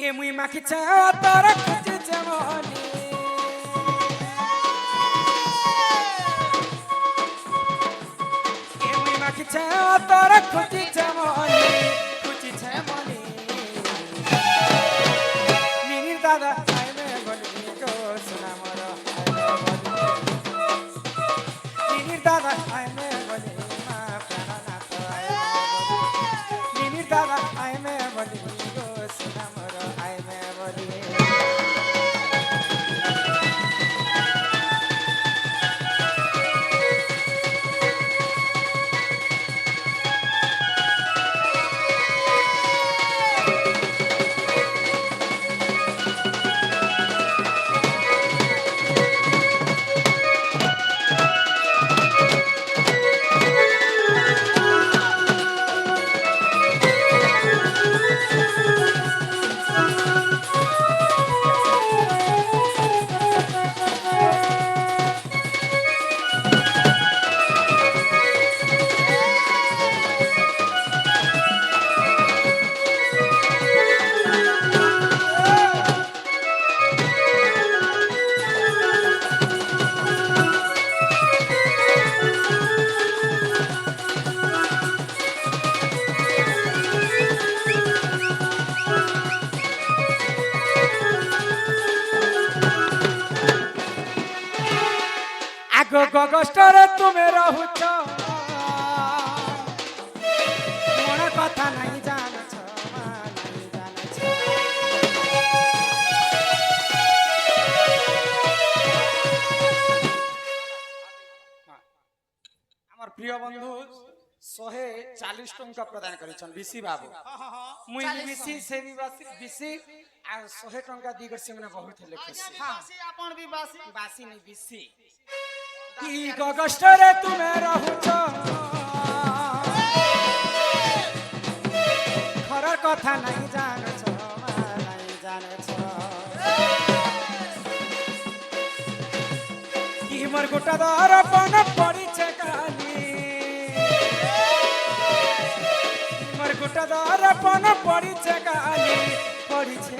এ মুই মাখিছে তোর খুঁজিছে মনি এ মুই মাখিছে তোর খুঁজিছে মনি মিনির দাদা আইবে বলি গো সোনা মোর মিনির দাদা আইবে বলি মা প্রাণনাথ মিনির দাদা আইবে বলি গো সোনা মোর আইবে বলি আগো গগস্টরে তুমি রহুছ মোর কথা নাই জানছ আমার প্রিয় বন্ধু 140 টঙ্কা প্রদান করেছেন বিসি বাবু মুই বিসি সেবি বিসি আর 100 টঙ্কা দি করছি মানে বহুত হেলে খুশি বাসি আপন বি বাসি বাসি নি বিসি কি গগস্টরে তুমি রহুছ ঘরের কথা নাই জানছ নাই জানছ কি মোর গোটা দর্পণ পড়িছে কালি মোর গোটা দর্পণ পড়িছে কালি পড়িছে